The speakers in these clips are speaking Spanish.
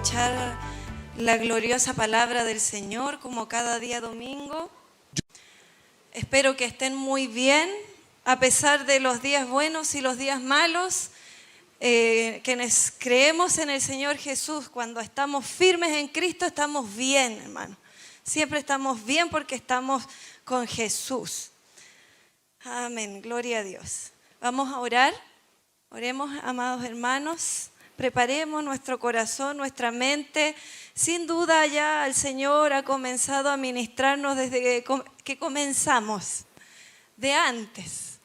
escuchar la gloriosa palabra del Señor como cada día domingo. Espero que estén muy bien, a pesar de los días buenos y los días malos. Quienes creemos en el Señor Jesús, cuando estamos firmes en Cristo, estamos bien, hermano. Siempre estamos bien porque estamos con Jesús. Amén, gloria a Dios. Vamos a orar. Oremos, amados hermanos. Preparemos nuestro corazón, nuestra mente. Sin duda ya el Señor ha comenzado a ministrarnos desde que comenzamos, de antes.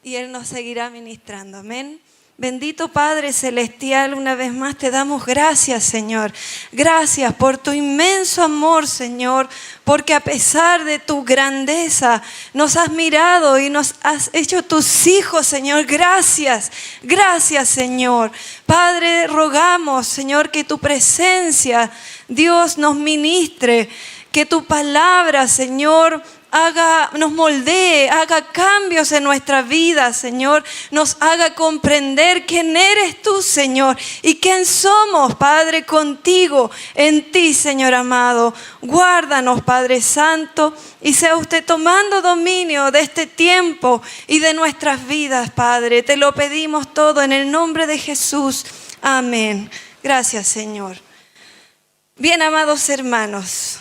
Y Él nos seguirá ministrando. Amén. Bendito Padre Celestial, una vez más te damos gracias, Señor. Gracias por tu inmenso amor, Señor, porque a pesar de tu grandeza nos has mirado y nos has hecho tus hijos, Señor. Gracias, gracias, Señor. Padre, rogamos, Señor, que tu presencia, Dios, nos ministre, que tu palabra, Señor, nos moldee, haga cambios en nuestra vida, Señor. Nos haga comprender quién eres tú, Señor, y quién somos, Padre, contigo, en ti, Señor amado. Guárdanos, Padre Santo, y sea usted tomando dominio de este tiempo y de nuestras vidas, Padre. Te lo pedimos todo en el nombre de Jesús. Amén. Gracias, Señor. Bien, amados hermanos,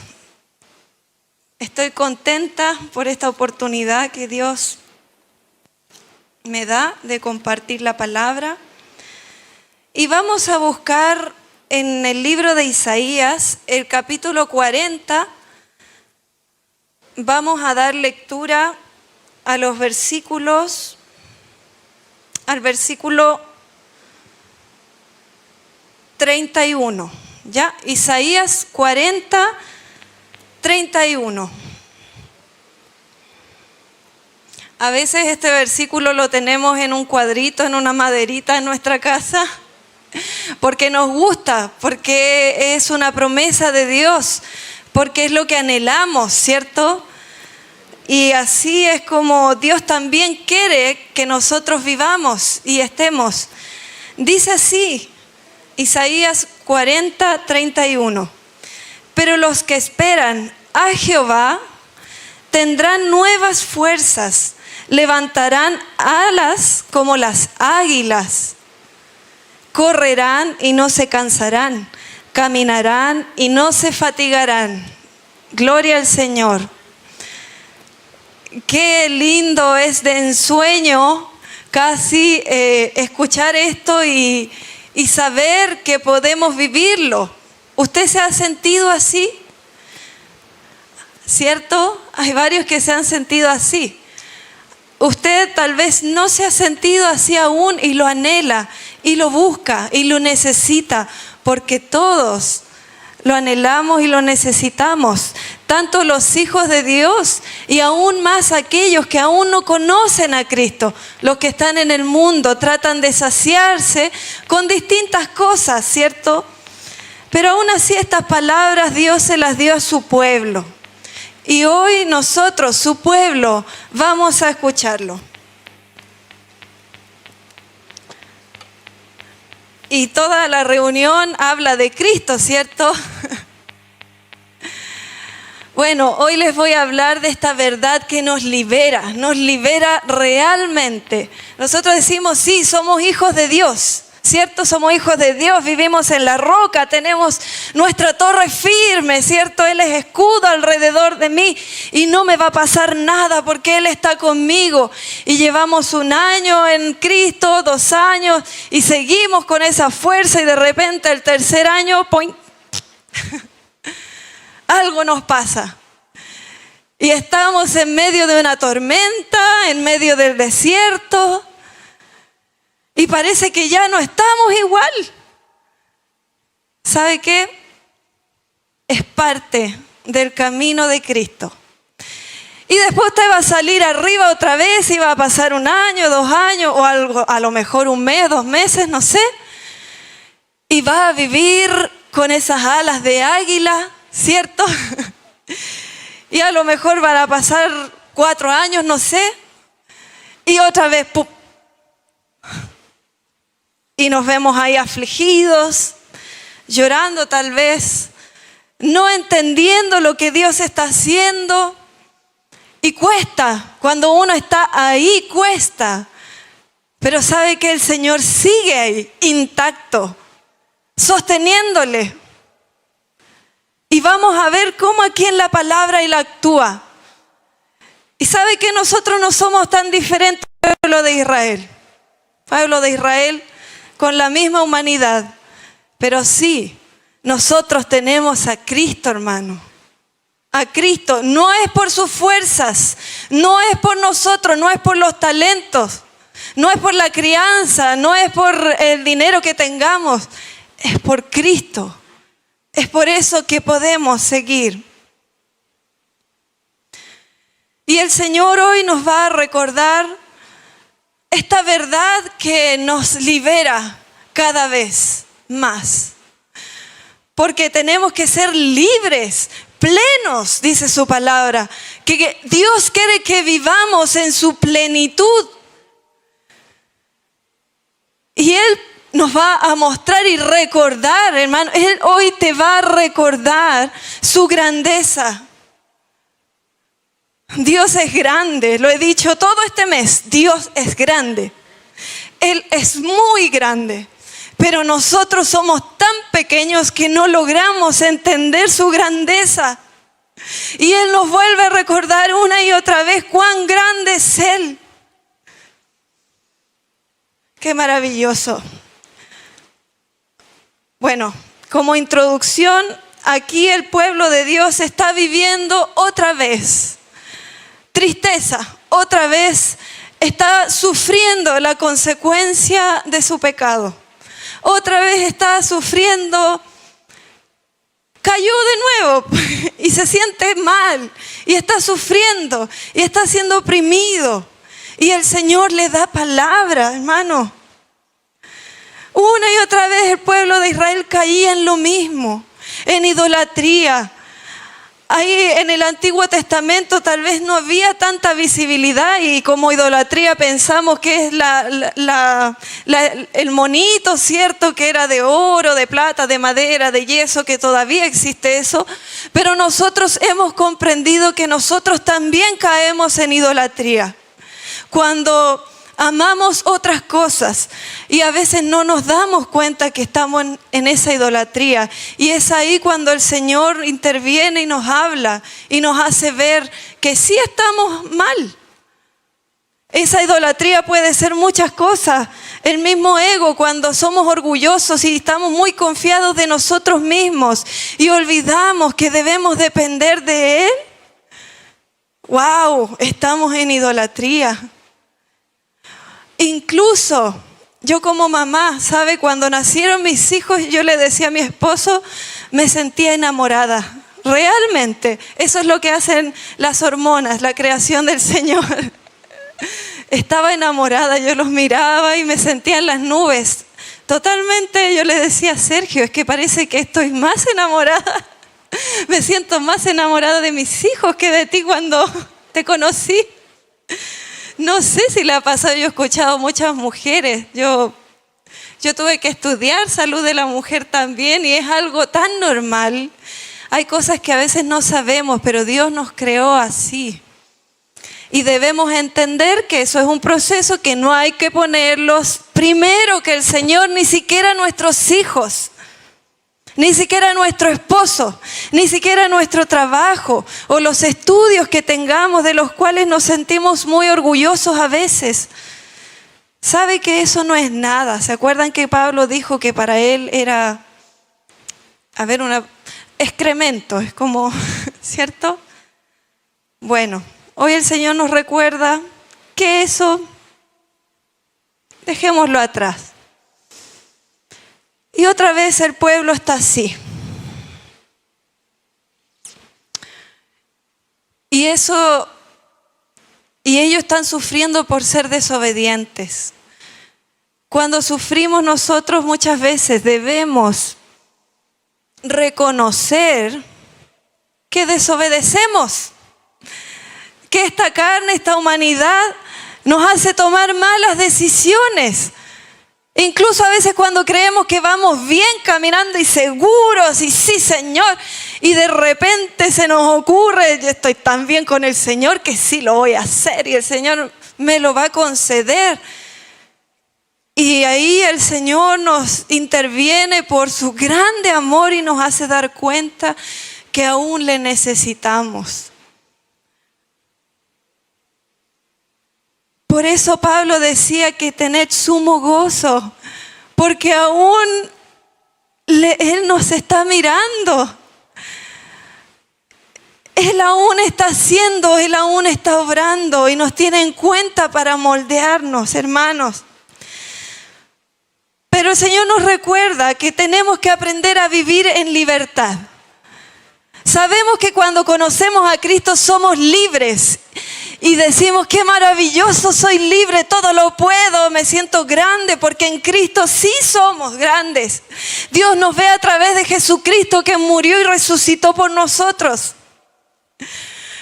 estoy contenta por esta oportunidad que Dios me da de compartir la palabra. Y vamos a buscar en el libro de Isaías, el capítulo 40. Vamos a dar lectura a los versículos, al versículo 31. ¿Ya? Isaías 40, 31. A veces este versículo lo tenemos en un cuadrito, en una maderita en nuestra casa, porque nos gusta, porque es una promesa de Dios, porque es lo que anhelamos, ¿cierto? Y así es como Dios también quiere que nosotros vivamos y estemos. Dice así, Isaías 40, 31. Pero los que esperan a Jehová tendrán nuevas fuerzas, levantarán alas como las águilas, correrán y no se cansarán, caminarán y no se fatigarán. Gloria al Señor. Qué lindo es de ensueño casi escuchar esto y saber que podemos vivirlo. ¿Usted se ha sentido así? ¿Cierto? Hay varios que se han sentido así. Usted tal vez no se ha sentido así aún y lo anhela y lo busca y lo necesita, porque todos lo anhelamos y lo necesitamos, tanto los hijos de Dios y aún más aquellos que aún no conocen a Cristo. Los que están en el mundo tratan de saciarse con distintas cosas, ¿cierto? Pero aún así estas palabras Dios se las dio a su pueblo. Y hoy nosotros, su pueblo, vamos a escucharlo. Y toda la reunión habla de Cristo, ¿cierto? Bueno, hoy les voy a hablar de esta verdad que nos libera realmente. Nosotros decimos, sí, somos hijos de Dios. ¿Cierto? Somos hijos de Dios, vivimos en la roca, tenemos nuestra torre firme, ¿cierto? Él es escudo alrededor de mí y no me va a pasar nada porque Él está conmigo. Y llevamos 1 año en Cristo, 2 años y seguimos con esa fuerza y de repente el 3er año, ¡poing! Algo nos pasa. Y estamos en medio de una tormenta, en medio del desierto. Y parece que ya no estamos igual. ¿Sabe qué? Es parte del camino de Cristo. Y después usted va a salir arriba otra vez y va a pasar 1 año, 2 años o algo, a lo mejor 1 mes, 2 meses, no sé. Y va a vivir con esas alas de águila, ¿cierto? Y a lo mejor van a pasar 4 años, no sé. Y otra vez, ¡pum! Y nos vemos ahí afligidos, llorando tal vez, no entendiendo lo que Dios está haciendo. Y cuesta, cuando uno está ahí cuesta. Pero sabe que el Señor sigue ahí, intacto, sosteniéndole. Y vamos a ver cómo aquí en la palabra Él actúa. Y sabe que nosotros no somos tan diferentes al pueblo de Israel. Pueblo de Israel con la misma humanidad. Pero sí, nosotros tenemos a Cristo, hermano. A Cristo. No es por sus fuerzas, no es por nosotros, no es por los talentos, no es por la crianza, no es por el dinero que tengamos. Es por Cristo. Es por eso que podemos seguir. Y el Señor hoy nos va a recordar esta verdad que nos libera cada vez más. Porque tenemos que ser libres, plenos, dice su palabra. Que Dios quiere que vivamos en su plenitud. Y Él nos va a mostrar y recordar, hermano. Él hoy te va a recordar su grandeza. Dios es grande, lo he dicho todo este mes. Dios es grande. Él es muy grande. Pero nosotros somos tan pequeños que no logramos entender su grandeza. Y Él nos vuelve a recordar una y otra vez cuán grande es Él. Qué maravilloso. Bueno, como introducción, aquí el pueblo de Dios está viviendo otra vez tristeza, otra vez está sufriendo la consecuencia de su pecado. Otra vez está sufriendo, cayó de nuevo y se siente mal y está sufriendo y está siendo oprimido. Y el Señor le da palabra, hermano. Una y otra vez el pueblo de Israel caía en lo mismo, en idolatría. Ahí en el Antiguo Testamento tal vez no había tanta visibilidad y como idolatría pensamos que es el monito, ¿cierto? Que era de oro, de plata, de madera, de yeso, que todavía existe eso. Pero nosotros hemos comprendido que nosotros también caemos en idolatría. Cuando amamos otras cosas y a veces no nos damos cuenta que estamos en esa idolatría. Y es ahí cuando el Señor interviene y nos habla y nos hace ver que sí estamos mal. Esa idolatría puede ser muchas cosas. El mismo ego, cuando somos orgullosos y estamos muy confiados de nosotros mismos y olvidamos que debemos depender de Él. ¡Wow! Estamos en idolatría. Incluso yo como mamá, ¿sabe? Cuando nacieron mis hijos, yo le decía a mi esposo, me sentía enamorada. Realmente, eso es lo que hacen las hormonas, la creación del Señor. Estaba enamorada, yo los miraba y me sentía en las nubes. Totalmente, yo le decía a Sergio, es que parece que estoy más enamorada. Me siento más enamorada de mis hijos que de ti cuando te conocí. No sé si le ha pasado, yo he escuchado muchas mujeres. Yo tuve que estudiar salud de la mujer también y es algo tan normal. Hay cosas que a veces no sabemos, pero Dios nos creó así. Y debemos entender que eso es un proceso que no hay que ponerlos primero que el Señor, ni siquiera nuestros hijos. Ni siquiera nuestro esposo, ni siquiera nuestro trabajo o los estudios que tengamos de los cuales nos sentimos muy orgullosos a veces. ¿Sabe que eso no es nada? ¿Se acuerdan que Pablo dijo que para él era, excremento? Es como, ¿cierto? Bueno, hoy el Señor nos recuerda que eso, dejémoslo atrás. Y otra vez el pueblo está así. Y ellos están sufriendo por ser desobedientes. Cuando sufrimos nosotros muchas veces debemos reconocer que desobedecemos. Que esta carne, esta humanidad nos hace tomar malas decisiones. Incluso a veces cuando creemos que vamos bien caminando y seguros y sí, Señor, y de repente se nos ocurre, yo estoy tan bien con el Señor que sí lo voy a hacer y el Señor me lo va a conceder. Y ahí el Señor nos interviene por su grande amor y nos hace dar cuenta que aún le necesitamos. Por eso Pablo decía que tened sumo gozo, porque aún Él nos está mirando. Él aún está haciendo, Él aún está obrando y nos tiene en cuenta para moldearnos, hermanos. Pero el Señor nos recuerda que tenemos que aprender a vivir en libertad. Sabemos que cuando conocemos a Cristo somos libres y decimos, qué maravilloso, soy libre, todo lo puedo, me siento grande, porque en Cristo sí somos grandes. Dios nos ve a través de Jesucristo que murió y resucitó por nosotros.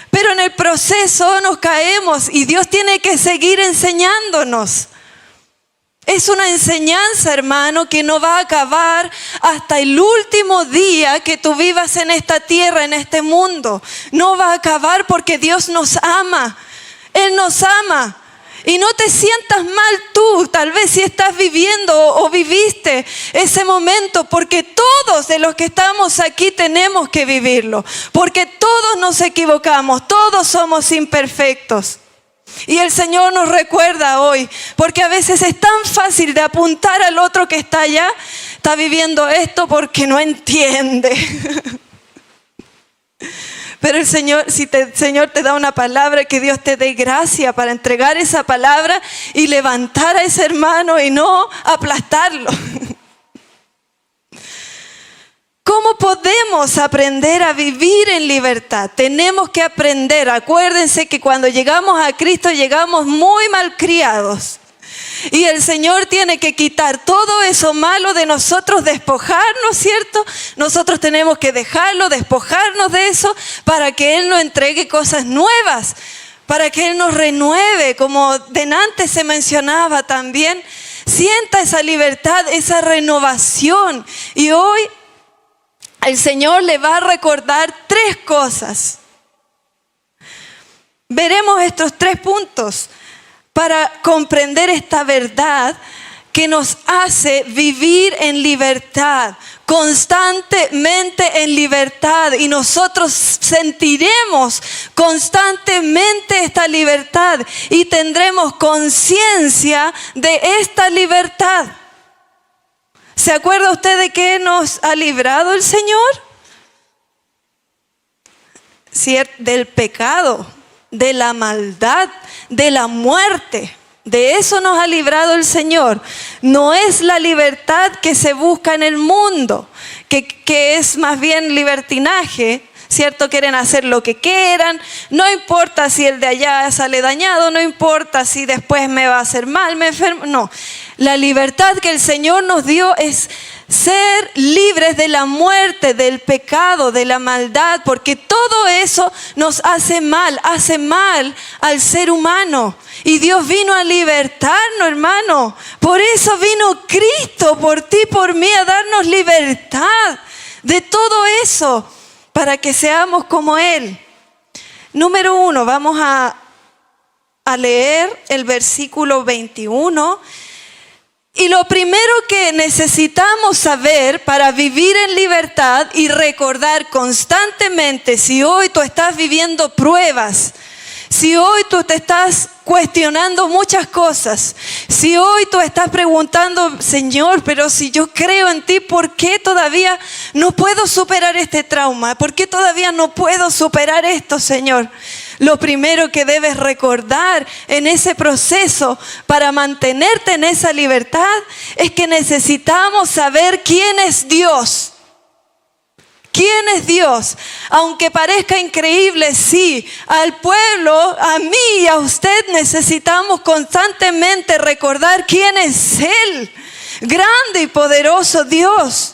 Pero en el proceso nos caemos y Dios tiene que seguir enseñándonos. Es una enseñanza, hermano, que no va a acabar hasta el último día que tú vivas en esta tierra, en este mundo. No va a acabar porque Dios nos ama. Él nos ama. Y no te sientas mal tú, tal vez si estás viviendo o viviste ese momento, porque todos de los que estamos aquí tenemos que vivirlo. Porque todos nos equivocamos, todos somos imperfectos. Y el Señor nos recuerda hoy, porque a veces es tan fácil de apuntar al otro que está allá, está viviendo esto porque no entiende. Pero el Señor, si el Señor te da una palabra, que Dios te dé gracia para entregar esa palabra y levantar a ese hermano y no aplastarlo. ¿Cómo podemos aprender a vivir en libertad? Tenemos que aprender. Acuérdense que cuando llegamos a Cristo llegamos muy malcriados. Y el Señor tiene que quitar todo eso malo de nosotros, despojarnos, ¿cierto? Nosotros tenemos que dejarlo, despojarnos de eso para que Él nos entregue cosas nuevas, para que Él nos renueve, como delante se mencionaba también. Sienta esa libertad, esa renovación. Y hoy el Señor le va a recordar 3 cosas. Veremos estos 3 puntos para comprender esta verdad que nos hace vivir en libertad, constantemente en libertad. Y nosotros sentiremos constantemente esta libertad y tendremos conciencia de esta libertad. ¿Se acuerda usted de qué nos ha librado el Señor? Del pecado, de la maldad, de la muerte. De eso nos ha librado el Señor. No es la libertad que se busca en el mundo, que es más bien libertinaje, ¿cierto? Quieren hacer lo que quieran. No importa si el de allá sale dañado, no importa si después me va a hacer mal, me enfermo. No, la libertad que el Señor nos dio es ser libres de la muerte, del pecado, de la maldad, porque todo eso nos hace mal al ser humano. Y Dios vino a libertarnos, hermano. Por eso vino Cristo, por ti, por mí, a darnos libertad de todo eso, para que seamos como Él. Número 1, vamos a leer el versículo 21. Y lo primero que necesitamos saber para vivir en libertad y recordar constantemente, si hoy tú estás viviendo pruebas, si hoy tú te estás cuestionando muchas cosas, si hoy tú estás preguntando, Señor, pero si yo creo en ti, ¿por qué todavía no puedo superar este trauma? ¿Por qué todavía no puedo superar esto, Señor? Lo primero que debes recordar en ese proceso para mantenerte en esa libertad es que necesitamos saber quién es Dios. ¿Quién es Dios? Aunque parezca increíble, sí, al pueblo, a mí y a usted necesitamos constantemente recordar quién es Él, grande y poderoso Dios.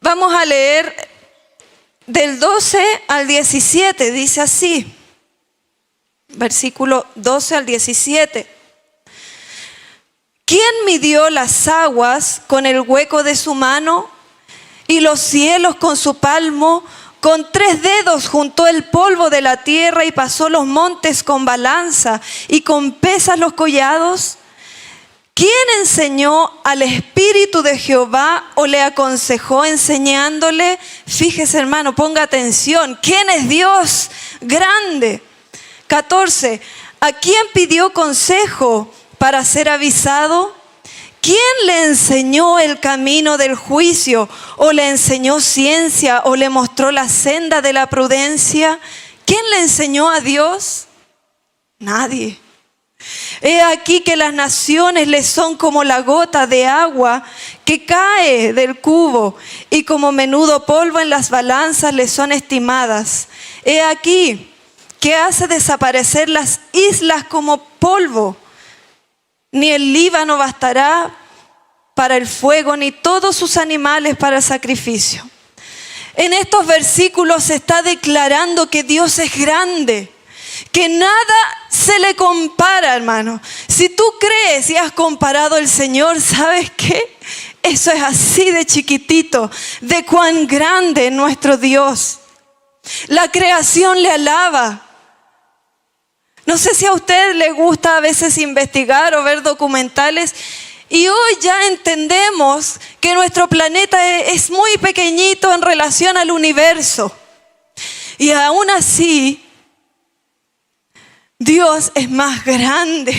Vamos a leer del 12 al 17, dice así, versículo 12 al 17. ¿Quién midió las aguas con el hueco de su mano y los cielos con su palmo? Con 3 dedos juntó el polvo de la tierra y pasó los montes con balanza y con pesas los collados. ¿Quién enseñó al Espíritu de Jehová o le aconsejó enseñándole? Fíjese, hermano, ponga atención. ¿Quién es Dios grande? 14. ¿A quién pidió consejo para ser avisado? ¿Quién le enseñó el camino del juicio? ¿O le enseñó ciencia? ¿O le mostró la senda de la prudencia? ¿Quién le enseñó a Dios? Nadie. He aquí que las naciones le son como la gota de agua que cae del cubo, y como menudo polvo en las balanzas le son estimadas. He aquí que hace desaparecer las islas como polvo. Ni el Líbano bastará para el fuego, ni todos sus animales para el sacrificio. En estos versículos se está declarando que Dios es grande, que nada se le compara, hermano. Si tú crees y has comparado al Señor, ¿sabes qué? Eso es así de chiquitito, de cuán grande es nuestro Dios. La creación le alaba. No sé si a usted le gusta a veces investigar o ver documentales, y hoy ya entendemos que nuestro planeta es muy pequeñito en relación al universo. Y aún así, Dios es más grande.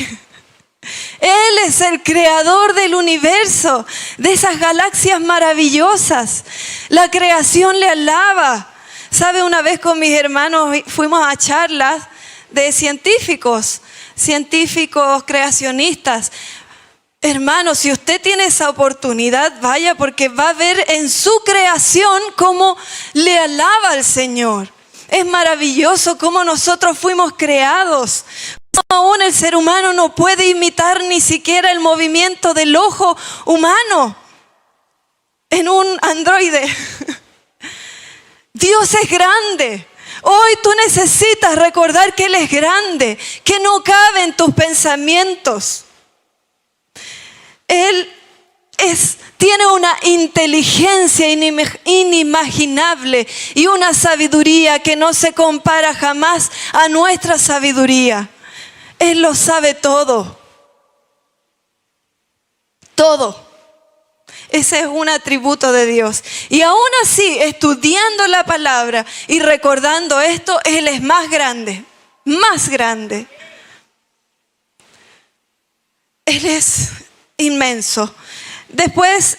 Él es el creador del universo, de esas galaxias maravillosas. La creación le alaba. ¿Sabe? Una vez con mis hermanos fuimos a charlas de científicos creacionistas. Hermano, si usted tiene esa oportunidad, vaya, porque va a ver en su creación cómo le alaba al Señor. Es maravilloso cómo nosotros fuimos creados. Cómo aún el ser humano no puede imitar ni siquiera el movimiento del ojo humano en un androide. Dios es grande. Hoy tú necesitas recordar que Él es grande, que no cabe en tus pensamientos. Él tiene una inteligencia inimaginable y una sabiduría que no se compara jamás a nuestra sabiduría. Él lo sabe todo. Todo. Ese es un atributo de Dios. Y aún así, estudiando la palabra y recordando esto, Él es más grande. Más grande. Él es inmenso. Después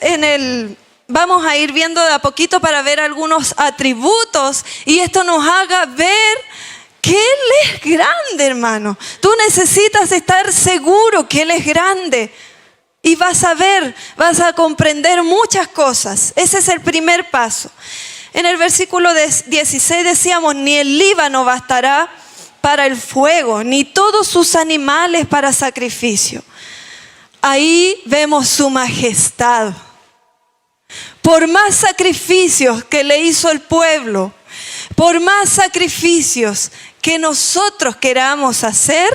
vamos a ir viendo de a poquito para ver algunos atributos, y esto nos haga ver que Él es grande, hermano. Tú necesitas estar seguro que Él es grande. Y vas a ver, vas a comprender muchas cosas. Ese es el primer paso. En el versículo 16 decíamos, ni el Líbano bastará para el fuego, ni todos sus animales para sacrificio. Ahí vemos su majestad. Por más sacrificios que le hizo el pueblo, por más sacrificios que nosotros queramos hacer,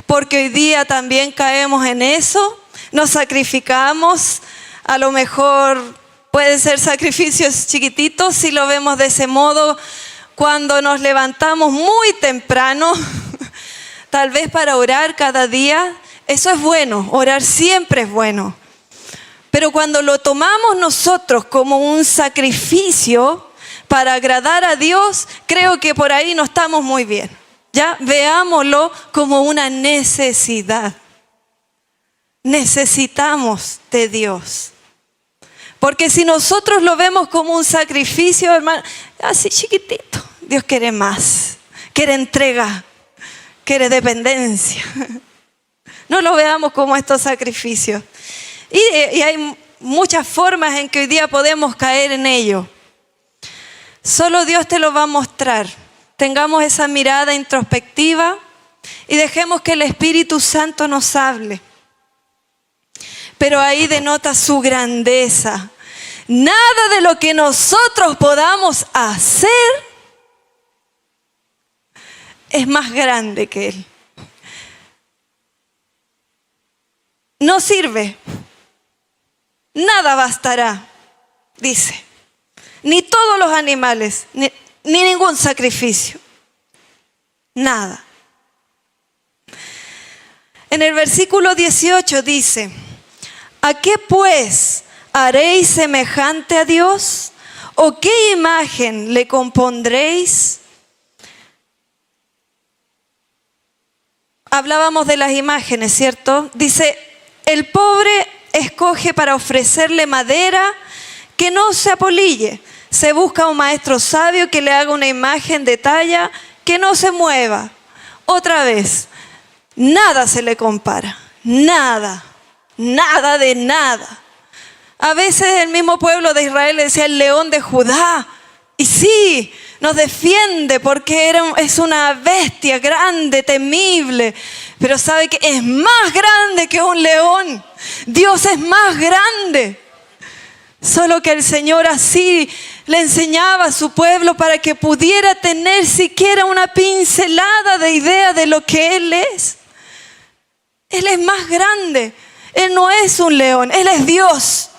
porque hoy día también caemos en eso, nos sacrificamos, a lo mejor pueden ser sacrificios chiquititos si lo vemos de ese modo, cuando nos levantamos muy temprano, tal vez para orar cada día. Eso es bueno, orar siempre es bueno. Pero cuando lo tomamos nosotros como un sacrificio para agradar a Dios, creo que por ahí no estamos muy bien. Ya veámoslo como una necesidad. Necesitamos de Dios. Porque si nosotros lo vemos como un sacrificio, hermano, así chiquitito, Dios quiere más, quiere entrega, quiere dependencia. No lo veamos como estos sacrificios. Y hay muchas formas en que hoy día podemos caer en ello. Solo Dios te lo va a mostrar. Tengamos esa mirada introspectiva y dejemos que el Espíritu Santo nos hable. Pero ahí denota su grandeza. Nada de lo que nosotros podamos hacer es más grande que Él. no sirve. Nada bastará, dice. Ni todos los animales, ni ningún sacrificio. Nada. En el versículo 18 dice: ¿a qué pues haréis semejante a Dios? ¿O qué imagen le compondréis? Hablábamos de las imágenes, ¿cierto? Dice, el pobre escoge para ofrecerle madera que no se apolille. Se busca un maestro sabio que le haga una imagen de talla que no se mueva. Otra vez, nada se le compara. Nada. Nada de nada. A veces el mismo pueblo de Israel le decía el león de Judá. Y sí, nos defiende porque es una bestia grande, temible. Pero sabe que es más grande que un león. Dios es más grande. Solo que el Señor así le enseñaba a su pueblo para que pudiera tener siquiera una pincelada de idea de lo que Él es. Él es más grande. Él no es un león, Él es Dios.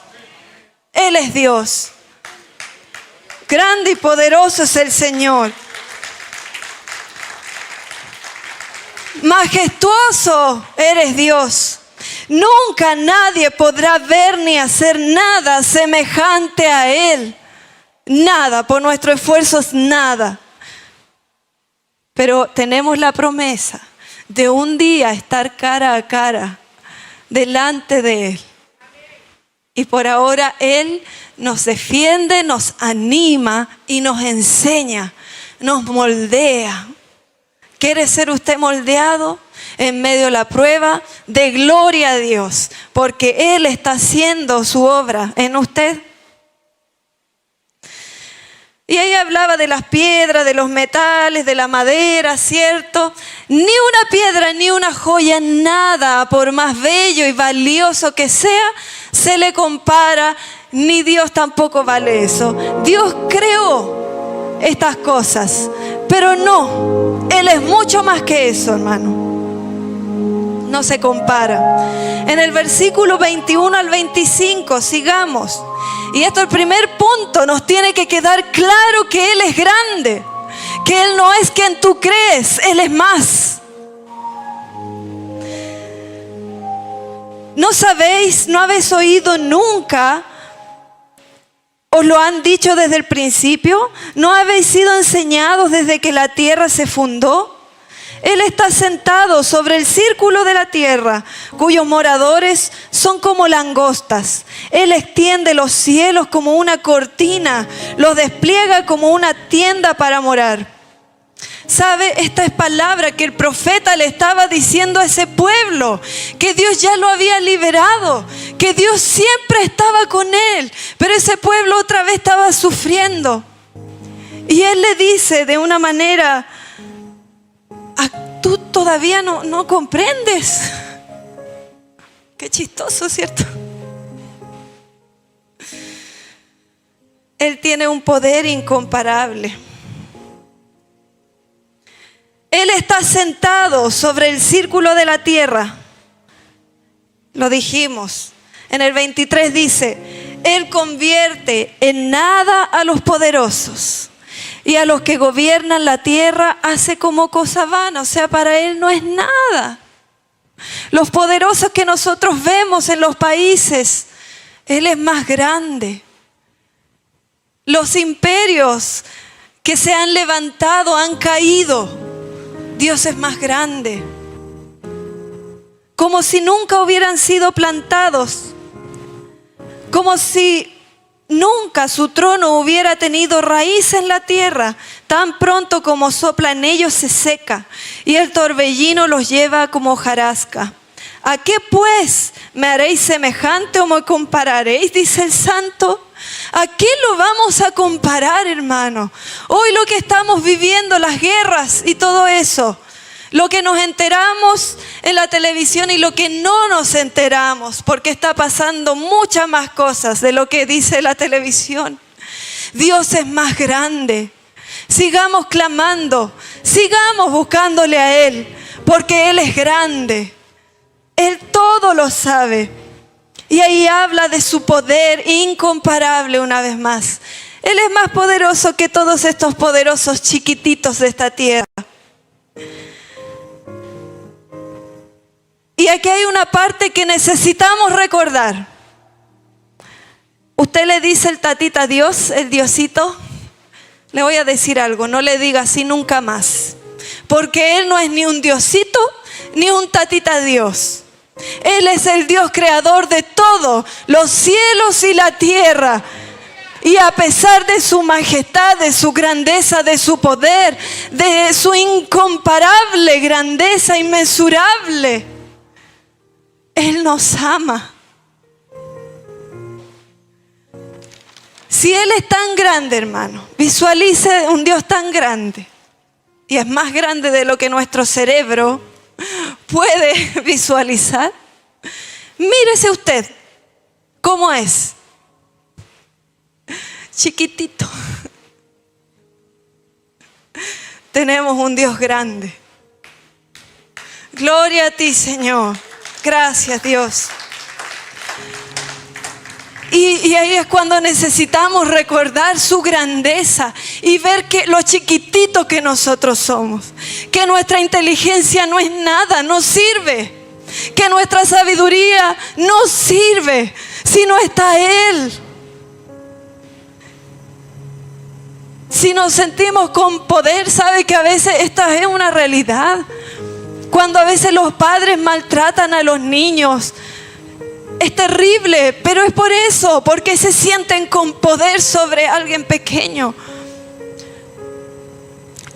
Él es Dios. Grande y poderoso es el Señor. Majestuoso eres Dios. Nunca nadie podrá ver ni hacer nada semejante a Él. Nada, por nuestro esfuerzo es nada. Pero tenemos la promesa de un día estar cara a cara delante de Él. Y por ahora Él nos defiende, nos anima y nos enseña, nos moldea. ¿Quiere ser usted moldeado en medio de la prueba? De gloria a Dios, porque Él está haciendo su obra en usted. Y ella hablaba de las piedras, de los metales, de la madera, ¿cierto? Ni una piedra, ni una joya, nada, por más bello y valioso que sea, se le compara, ni Dios tampoco vale eso. Dios creó estas cosas, pero no, Él es mucho más que eso, hermano. No se compara. En el versículo 21 al 25, sigamos. Y esto, el primer punto, nos tiene que quedar claro que Él es grande, que Él no es quien tú crees, Él es más. ¿No sabéis, no habéis oído nunca? ¿Os lo han dicho desde el principio? ¿No habéis sido enseñados desde que la tierra se fundó? Él está sentado sobre el círculo de la tierra, cuyos moradores son como langostas. Él extiende los cielos como una cortina, los despliega como una tienda para morar. ¿Sabe? Esta es palabra que el profeta le estaba diciendo a ese pueblo, que Dios ya lo había liberado, que Dios siempre estaba con él, pero ese pueblo otra vez estaba sufriendo. Y Él le dice de una manera: tú todavía no comprendes. Qué chistoso, ¿cierto? Él tiene un poder incomparable. Él está sentado sobre el círculo de la tierra. Lo dijimos. En el 23 dice: Él convierte en nada a los poderosos, y a los que gobiernan la tierra hace como cosa vana. O sea, para Él no es nada. Los poderosos que nosotros vemos en los países, Él es más grande. Los imperios que se han levantado han caído. Dios es más grande. Como si nunca hubieran sido plantados. Como si nunca su trono hubiera tenido raíz en la tierra. Tan pronto como sopla en ellos se seca, y el torbellino los lleva como hojarasca. ¿A qué pues me haréis semejante o me compararéis? Dice el Santo. ¿A qué lo vamos a comparar, hermano? Hoy lo que estamos viviendo, las guerras y todo eso, lo que nos enteramos en la televisión y lo que no nos enteramos, porque está pasando muchas más cosas de lo que dice la televisión. Dios es más grande. Sigamos clamando, sigamos buscándole a Él, porque Él es grande. Él todo lo sabe. Y ahí habla de su poder incomparable una vez más. Él es más poderoso que todos estos poderosos chiquititos de esta tierra. Y aquí hay una parte que necesitamos recordar. Usted le dice el tatita a Dios, el Diosito. Le voy a decir algo, no le diga así nunca más. Porque Él no es ni un Diosito, ni un tatita a Dios. Él es el Dios creador de todo, los cielos y la tierra. Y a pesar de su majestad, de su grandeza, de su poder, de su incomparable grandeza inmensurable, Él nos ama. Si Él es tan grande, hermano, visualice un Dios tan grande. Y es más grande de lo que nuestro cerebro puede visualizar. Mírese usted cómo es. Chiquitito. Tenemos un Dios grande. Gloria a ti, Señor. Gracias, Dios. Y ahí es cuando necesitamos recordar su grandeza y ver que lo chiquitito que nosotros somos, que nuestra inteligencia no es nada, no sirve, que nuestra sabiduría no sirve si no está Él. Si nos sentimos con poder, sabe que a veces esta es una realidad. Cuando a veces los padres maltratan a los niños, es terrible, pero es por eso, porque se sienten con poder sobre alguien pequeño.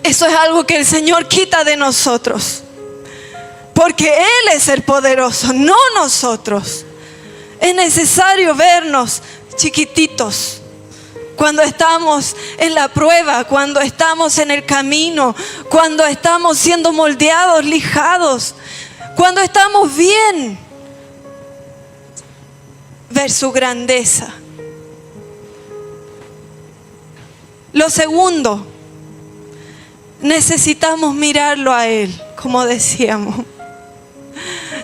Eso es algo que el Señor quita de nosotros, porque Él es el poderoso, no nosotros. Es necesario vernos chiquititos cuando estamos en la prueba, cuando estamos en el camino, cuando estamos siendo moldeados, lijados, cuando estamos bien. Ver su grandeza. Lo segundo, necesitamos mirarlo a Él, como decíamos.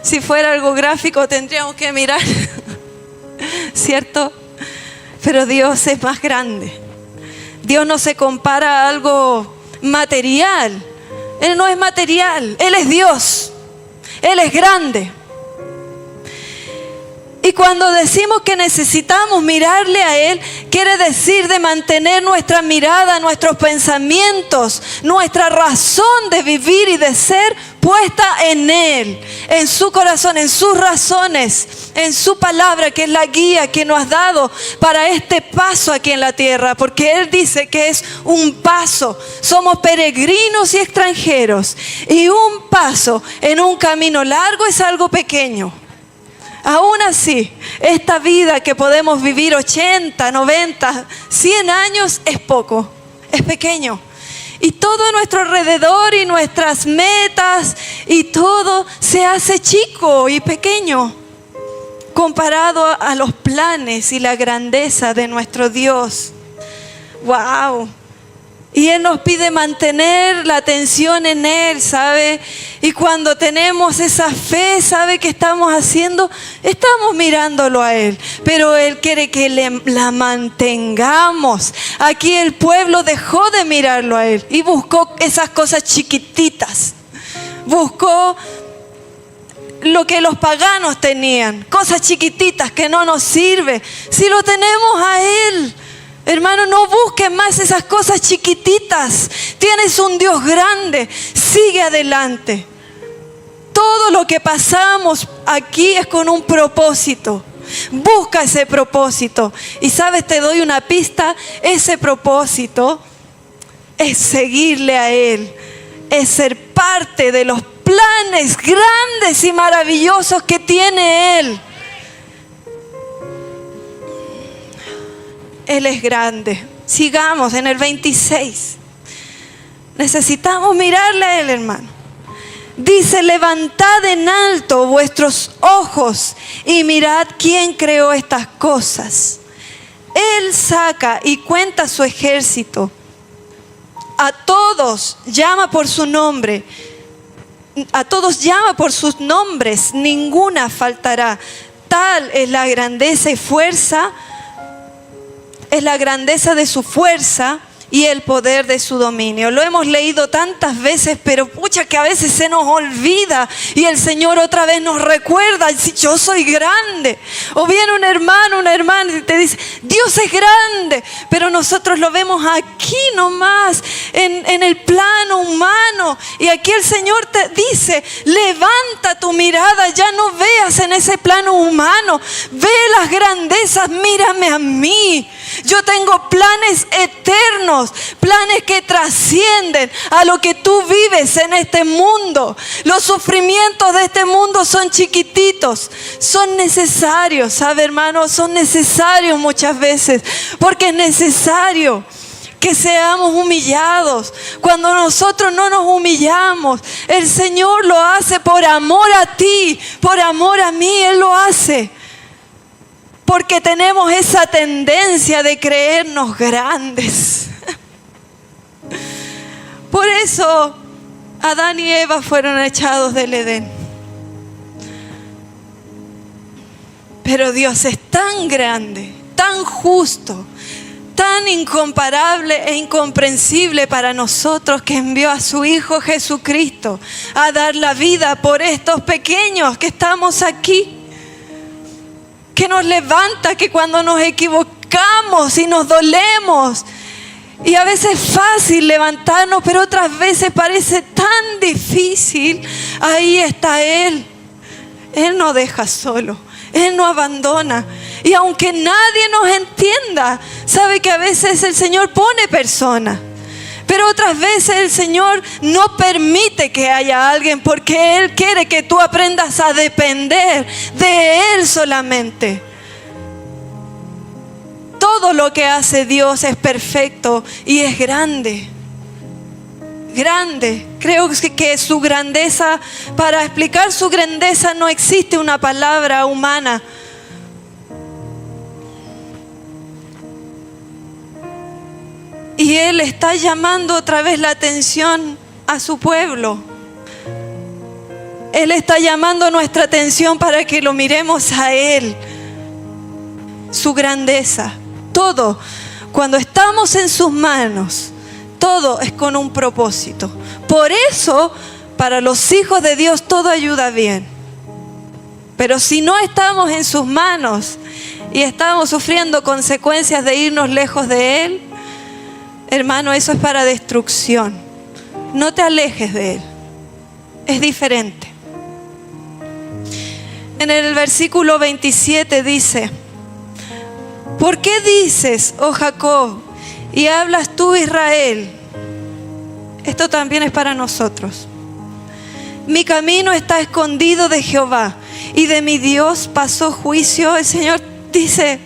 Si fuera algo gráfico tendríamos que mirar, ¿cierto? Pero Dios es más grande. Dios no se compara a algo material. Él no es material, Él es Dios. Él es grande. Y cuando decimos que necesitamos mirarle a Él, quiere decir de mantener nuestra mirada, nuestros pensamientos, nuestra razón de vivir y de ser puesta en Él, en su corazón, en sus razones, en su palabra, que es la guía que nos ha dado para este paso aquí en la tierra. Porque Él dice que es un paso. Somos peregrinos y extranjeros. Y un paso en un camino largo es algo pequeño. Aún así, esta vida que podemos vivir 80, 90, 100 años es poco, es pequeño. Y todo a nuestro alrededor y nuestras metas y todo se hace chico y pequeño comparado a los planes y la grandeza de nuestro Dios. ¡Wow! Y Él nos pide mantener la atención en Él, ¿sabe? Y cuando tenemos esa fe, ¿sabe qué estamos haciendo? Estamos mirándolo a Él. Pero Él quiere que la mantengamos. Aquí el pueblo dejó de mirarlo a Él y buscó esas cosas chiquititas. Buscó lo que los paganos tenían. Cosas chiquititas que no nos sirven. Si lo tenemos a Él. Hermano, no busques más esas cosas chiquititas. Tienes un Dios grande. Sigue adelante. Todo lo que pasamos aquí es con un propósito. Busca ese propósito. Y sabes, te doy una pista. Ese propósito es seguirle a Él. Es ser parte de los planes grandes y maravillosos que tiene Él. Él es grande. Sigamos en el 26. Necesitamos mirarle a Él, hermano. Dice: levantad en alto vuestros ojos y mirad quién creó estas cosas. Él saca y cuenta su ejército. A todos llama por su nombre. a todos llama por sus nombres, ninguna faltará. Tal es la grandeza y fuerza, es la grandeza de su fuerza y el poder de su dominio. Lo hemos leído tantas veces, pero pucha que a veces se nos olvida y el Señor otra vez nos recuerda: si yo soy grande. O viene un hermano, una hermana y te dice: Dios es grande, pero nosotros lo vemos aquí nomás, en el plano humano. Y aquí el Señor te dice: levanta tu mirada, ya no veas en ese plano humano, ve las grandezas, mírame a mí. Yo tengo planes eternos, planes que trascienden a lo que tú vives en este mundo. Los sufrimientos de este mundo son chiquititos, son necesarios, ¿sabe, hermano? Son necesarios muchas veces, porque es necesario que seamos humillados. Cuando nosotros no nos humillamos, el Señor lo hace por amor a ti, por amor a mí. Él lo hace porque tenemos esa tendencia de creernos grandes. Por eso Adán y Eva fueron echados del Edén. Pero Dios es tan grande, tan justo, tan incomparable e incomprensible para nosotros, que envió a su Hijo Jesucristo a dar la vida por estos pequeños que estamos aquí. Que nos levanta, que cuando nos equivocamos y nos dolemos, y a veces es fácil levantarnos, pero otras veces parece tan difícil, ahí está Él. Él no deja solo, Él no abandona. Y aunque nadie nos entienda, sabe que a veces el Señor pone personas, pero otras veces el Señor no permite que haya alguien, porque Él quiere que tú aprendas a depender de Él solamente. Todo lo que hace Dios es perfecto y es grande. Grande. Creo que su grandeza, para explicar su grandeza no existe una palabra humana. Y Él está llamando otra vez la atención a su pueblo. Él está llamando nuestra atención para que lo miremos a Él. Su grandeza. Todo, cuando estamos en sus manos, todo es con un propósito. Por eso, para los hijos de Dios, todo ayuda bien. Pero si no estamos en sus manos y estamos sufriendo consecuencias de irnos lejos de Él, hermano, eso es para destrucción. No te alejes de Él. Es diferente. En el versículo 27 dice: ¿por qué dices, oh Jacob, y hablas tú, Israel? Esto también es para nosotros. Mi camino está escondido de Jehová, y de mi Dios pasó juicio. El Señor dice: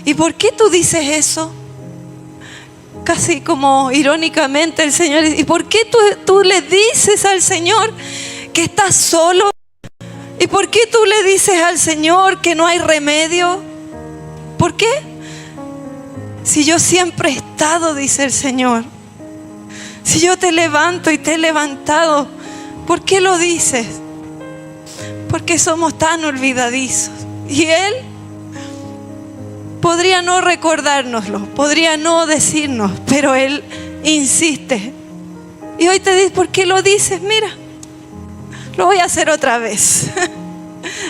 ¿y por qué tú dices eso? Casi como irónicamente el Señor dice: ¿y por qué tú le dices al Señor que estás solo? ¿Y por qué tú le dices al Señor que no hay remedio? ¿Por qué? Si yo siempre he estado, dice el Señor. Si yo te levanto y te he levantado, ¿por qué lo dices? Porque somos tan olvidadizos. Y Él podría no recordárnoslo, podría no decirnos, pero Él insiste. Y hoy te dice: ¿por qué lo dices? Mira, lo voy a hacer otra vez.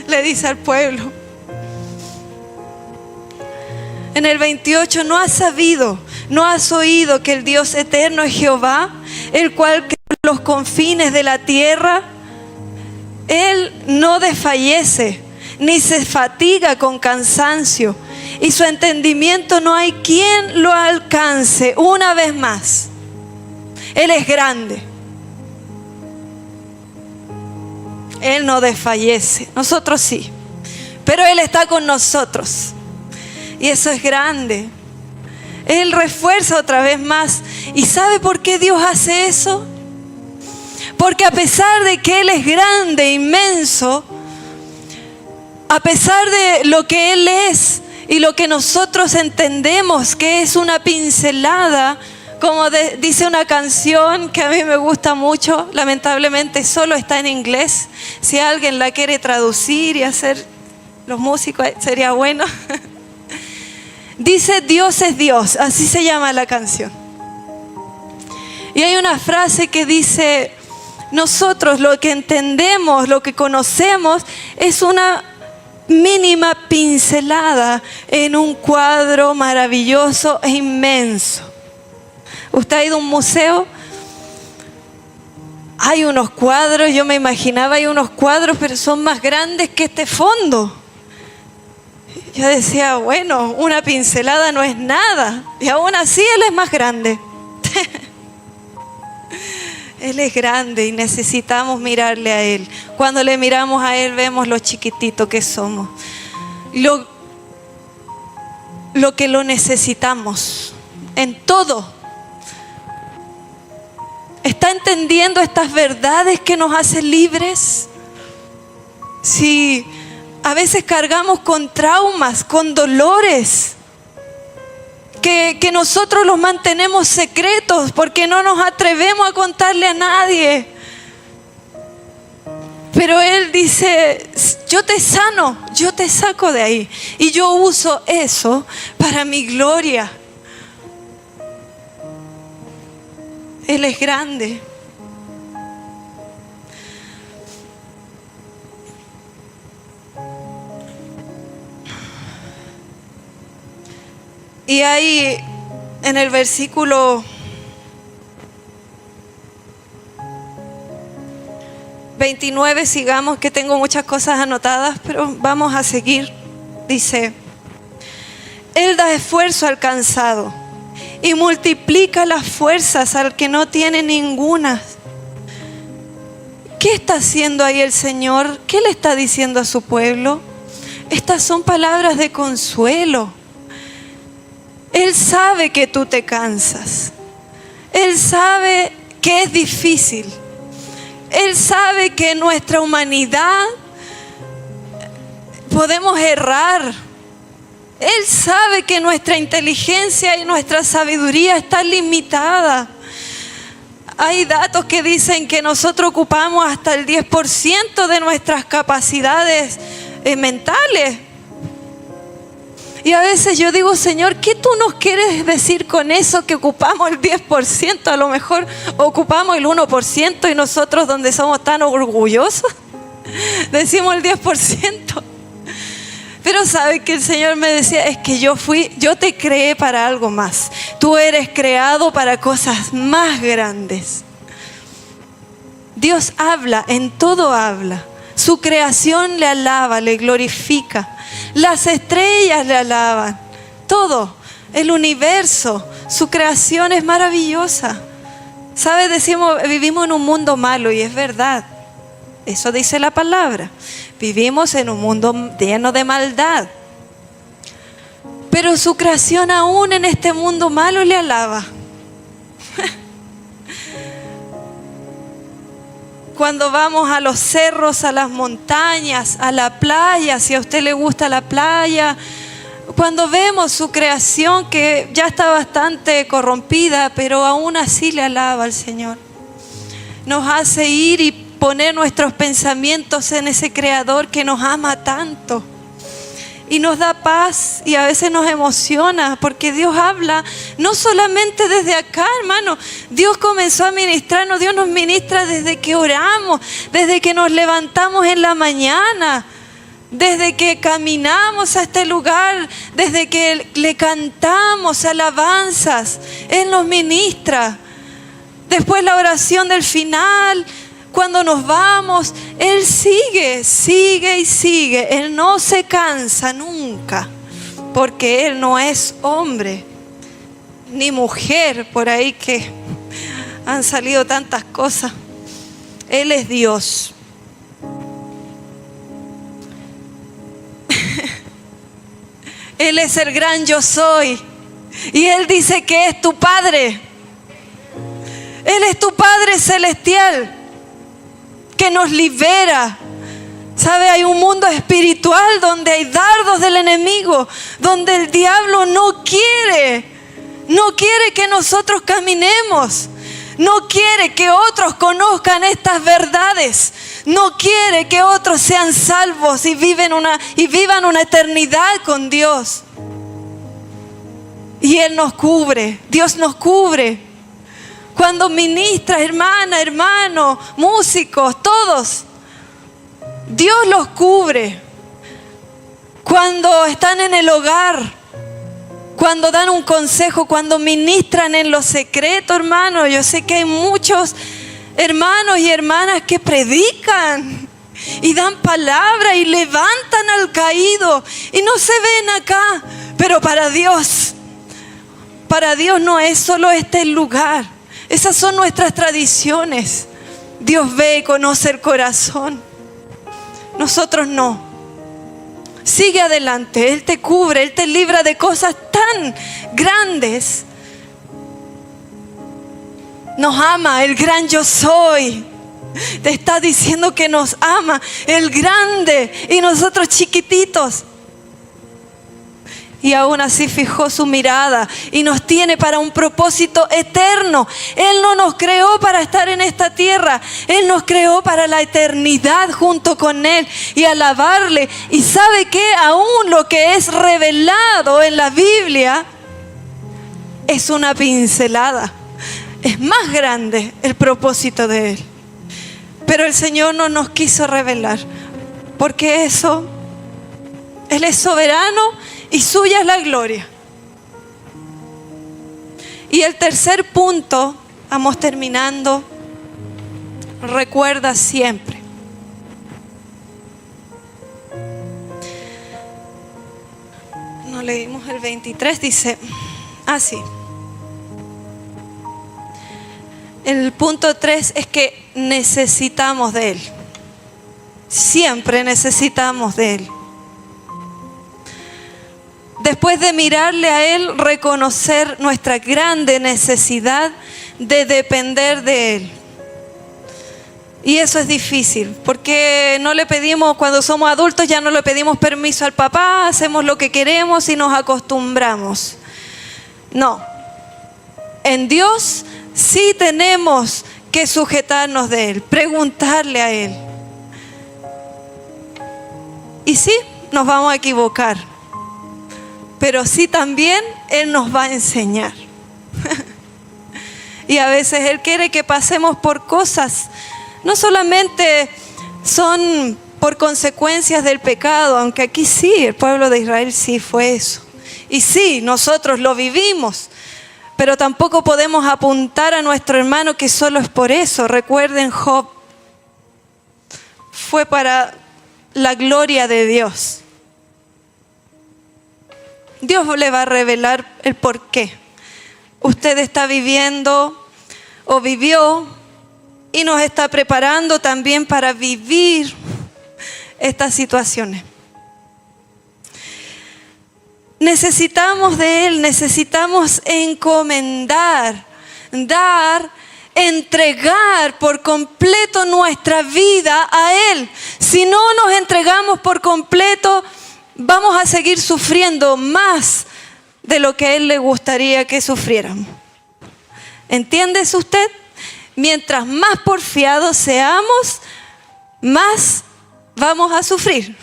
Le dice al pueblo. En el 28, ¿no has sabido, no has oído que el Dios eterno es Jehová, el cual creó los confines de la tierra? Él no desfallece, ni se fatiga con cansancio, y su entendimiento no hay quien lo alcance. Una vez más, Él es grande. Él no desfallece, nosotros sí, pero Él está con nosotros. Y eso es grande. Él refuerza otra vez más. ¿Y sabe por qué Dios hace eso? Porque a pesar de que Él es grande, inmenso, a pesar de lo que Él es y lo que nosotros entendemos que es una pincelada, Como dice una canción que a mí me gusta mucho, lamentablemente solo está en inglés. Si alguien la quiere traducir y hacer los músicos, sería bueno. Dice: Dios es Dios, así se llama la canción. Y hay una frase que dice: nosotros lo que entendemos, lo que conocemos, es una mínima pincelada en un cuadro maravilloso e inmenso. ¿Usted ha ido a un museo? Hay unos cuadros, yo me imaginaba, hay unos cuadros, pero son más grandes que este fondo. Yo decía, bueno, una pincelada no es nada. Y aún así Él es más grande. Él es grande y necesitamos mirarle a Él. Cuando le miramos a Él, vemos lo chiquitito que somos. Lo que lo necesitamos en todo. ¿Está entendiendo estas verdades que nos hacen libres? Si a veces cargamos con traumas, con dolores, que nosotros los mantenemos secretos porque no nos atrevemos a contarle a nadie. Pero Él dice: yo te sano, yo te saco de ahí. Y yo uso eso para mi gloria. Él es grande. Y ahí en el versículo 29, sigamos, que tengo muchas cosas anotadas, pero vamos a seguir. Dice: Él da esfuerzo al cansado y multiplica las fuerzas al que no tiene ninguna. ¿Qué está haciendo ahí el Señor? ¿Qué le está diciendo a su pueblo? Estas son palabras de consuelo. Él sabe que tú te cansas. Él sabe que es difícil. Él sabe que en nuestra humanidad podemos errar. Él sabe que nuestra inteligencia y nuestra sabiduría está limitada. Hay datos que dicen que nosotros ocupamos hasta el 10% de nuestras capacidades mentales. Y a veces yo digo: Señor, ¿qué tú nos quieres decir con eso? Que ocupamos el 10%, a lo mejor ocupamos el 1% y nosotros, donde somos tan orgullosos, decimos el 10%. Pero sabe que el Señor me decía: es que yo te creé para algo más. Tú eres creado para cosas más grandes. Dios habla, en todo habla. Su creación le alaba, le glorifica. Las estrellas le alaban. Todo, el universo, su creación es maravillosa. ¿Sabe? Decimos, vivimos en un mundo malo, y es verdad. Eso dice la palabra. Vivimos en un mundo lleno de maldad. Pero su creación aún en este mundo malo le alaba. Cuando vamos a los cerros, a las montañas, a la playa, si a usted le gusta la playa, cuando vemos su creación que ya está bastante corrompida, pero aún así le alaba al Señor. Nos hace ir y poner nuestros pensamientos en ese Creador que nos ama tanto. Y nos da paz, y a veces nos emociona, porque Dios habla no solamente desde acá, hermano. Dios comenzó a ministrarnos. Dios nos ministra desde que oramos, desde que nos levantamos en la mañana, desde que caminamos a este lugar, desde que le cantamos alabanzas. Él nos ministra. Después la oración del final, cuando nos vamos, Él sigue y sigue. Él no se cansa nunca, porque Él no es hombre ni mujer, por ahí que han salido tantas cosas. Él es Dios. Él es el gran yo soy, y Él dice que es tu Padre. Él es tu Padre celestial, que nos libera. ¿Sabe? Hay un mundo espiritual donde hay dardos del enemigo, donde el diablo no quiere No quiere que nosotros caminemos. No quiere que otros conozcan estas verdades. No quiere que otros sean salvos y vivan una eternidad con Dios. Y Él nos cubre. Dios nos cubre. Cuando ministras, hermana, hermano, músicos, todos, Dios los cubre. Cuando están en el hogar, cuando dan un consejo, cuando ministran en lo secreto, hermano. Yo sé que hay muchos hermanos y hermanas que predican y dan palabra y levantan al caído y no se ven acá. Pero para Dios no es solo este el lugar. Esas son nuestras tradiciones. Dios ve y conoce el corazón. Nosotros no. Sigue adelante, Él te cubre, Él te libra de cosas tan grandes. Nos ama, el gran yo soy. Te está diciendo que nos ama, el grande, y nosotros chiquititos. Y aún así fijó su mirada y nos tiene para un propósito eterno. Él no nos creó para estar en esta tierra. Él nos creó para la eternidad junto con Él y alabarle. Y sabe que aún lo que es revelado en la Biblia es una pincelada. Es más grande el propósito de Él. Pero el Señor no nos quiso revelar, porque eso, Él es soberano y suya es la gloria. Y el tercer punto, vamos terminando, recuerda siempre. No leímos el 23, dice así. El punto 3 es que necesitamos de Él. Siempre necesitamos de Él. Después de mirarle a Él, reconocer nuestra grande necesidad de depender de Él. Y eso es difícil, porque no le pedimos, cuando somos adultos ya no le pedimos permiso al papá, hacemos lo que queremos y nos acostumbramos. No. En Dios sí tenemos que sujetarnos de Él, preguntarle a Él. Y sí, nos vamos a equivocar, pero sí también Él nos va a enseñar. Y a veces Él quiere que pasemos por cosas, no solamente son por consecuencias del pecado, aunque aquí sí, el pueblo de Israel sí fue eso. Y sí, nosotros lo vivimos, pero tampoco podemos apuntar a nuestro hermano que solo es por eso. Recuerden, Job fue para la gloria de Dios. Dios le va a revelar el por qué. Usted está viviendo o vivió y nos está preparando también para vivir estas situaciones. Necesitamos de Él, necesitamos encomendar, dar, entregar por completo nuestra vida a Él. Si no nos entregamos por completo, vamos a seguir sufriendo más de lo que a Él le gustaría que sufriéramos. ¿Entiende usted? Mientras más porfiados seamos, más vamos a sufrir.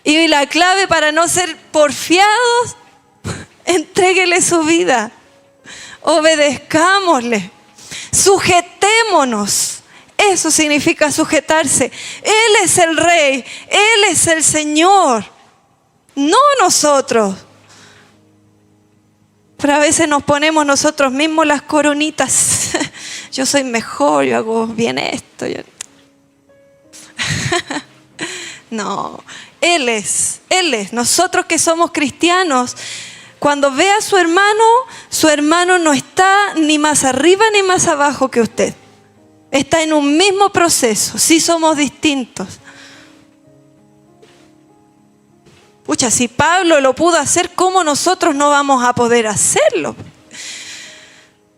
Y la clave para no ser porfiados, entréguele su vida. Obedezcámosle. Sujetémonos. Eso significa sujetarse. Él es el Rey. Él es el Señor. No nosotros. Pero a veces nos ponemos nosotros mismos las coronitas. Yo soy mejor, yo hago bien esto. No, Él es. Nosotros que somos cristianos, cuando ve a su hermano no está ni más arriba ni más abajo que usted. Está en un mismo proceso, sí somos distintos. Pucha, si Pablo lo pudo hacer, ¿cómo nosotros no vamos a poder hacerlo?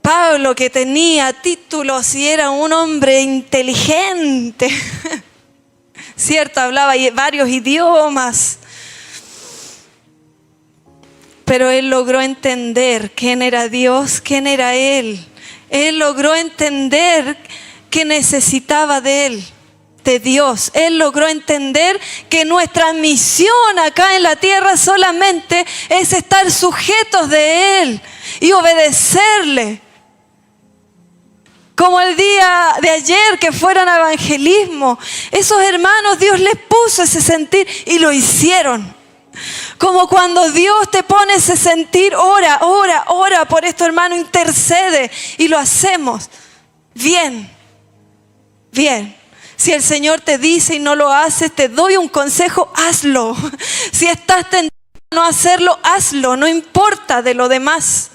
Pablo, que tenía títulos y era un hombre inteligente, ¿cierto? Hablaba varios idiomas. Pero él logró entender quién era Dios, quién era él. Él logró entender que necesitaba de él, de Dios. Él logró entender que nuestra misión acá en la tierra solamente es estar sujetos de él y obedecerle. Como el día de ayer que fueron a evangelismo, esos hermanos Dios les puso ese sentir y lo hicieron. Como cuando Dios te pone ese sentir, ora por esto, hermano, intercede, y lo hacemos. Bien. Si el Señor te dice y no lo haces, te doy un consejo, hazlo. Si estás tentado a no hacerlo, hazlo, no importa de lo demás.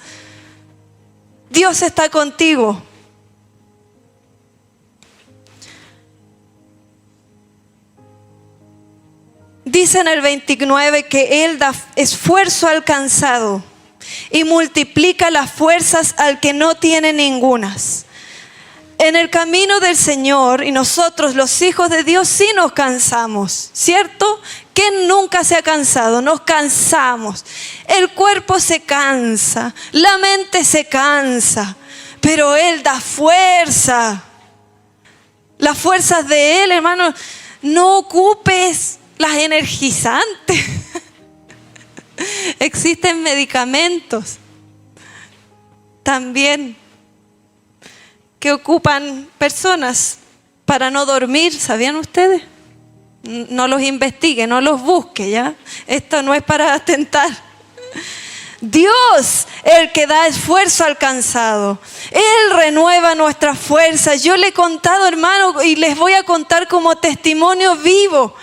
Dios está contigo. Dice en el 29 que Él da esfuerzo al cansado y multiplica las fuerzas al que no tiene ningunas. En el camino del Señor, y nosotros los hijos de Dios sí nos cansamos, ¿cierto? ¿Quién nunca se ha cansado? Nos cansamos. El cuerpo se cansa, la mente se cansa, pero Él da fuerza. Las fuerzas de Él, hermano, no ocupes las energizantes. Existen medicamentos también que ocupan personas para no dormir. ¿Sabían ustedes? No los investigue, no los busque, ¿ya? Esto no es para atentar. Dios, el que da esfuerzo al cansado. Él renueva nuestras fuerzas. Yo le he contado, hermano, y les voy a contar como testimonio vivo.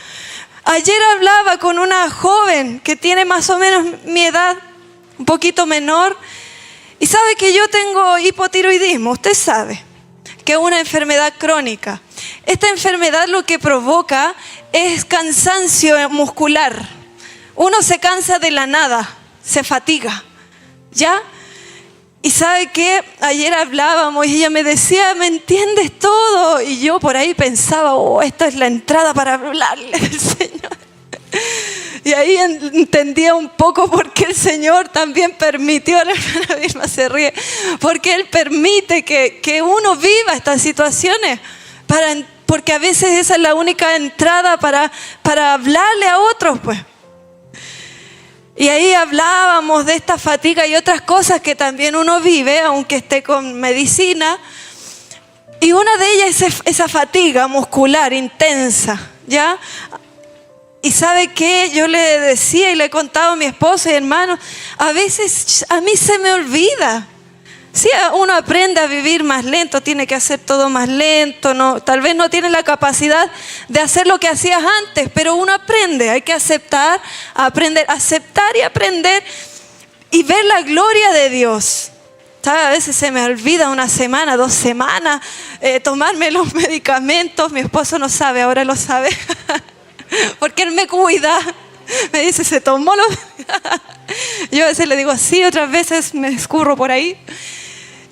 Ayer hablaba con una joven que tiene más o menos mi edad, un poquito menor, y sabe que yo tengo hipotiroidismo. Usted sabe que es una enfermedad crónica. Esta enfermedad lo que provoca es cansancio muscular. Uno se cansa de la nada, se fatiga, ¿ya? Y sabe que ayer hablábamos y ella me decía, ¿me entiendes todo? Y yo por ahí pensaba, esta es la entrada para hablarle del Señor. Y ahí entendía un poco por qué el Señor también permitió, la hermana Vilma se ríe, porque Él permite que uno viva estas situaciones, porque a veces esa es la única entrada para hablarle a otros, pues. Y ahí hablábamos de esta fatiga y otras cosas que también uno vive, aunque esté con medicina. Y una de ellas es esa fatiga muscular intensa, ¿ya? Y ¿sabe qué? Yo le decía y le he contado a mi esposo y hermanos, a veces a mí se me olvida. Sí, uno aprende a vivir más lento, tiene que hacer todo más lento, tal vez no tiene la capacidad de hacer lo que hacías antes, pero uno aprende, hay que aceptar y aprender y ver la gloria de Dios. ¿Sabe? A veces se me olvida una semana, 2 semanas, tomarme los medicamentos. Mi esposo no sabe, ahora lo sabe, porque él me cuida. Me dice, se tomó los... Yo a veces le digo así, otras veces me escurro por ahí.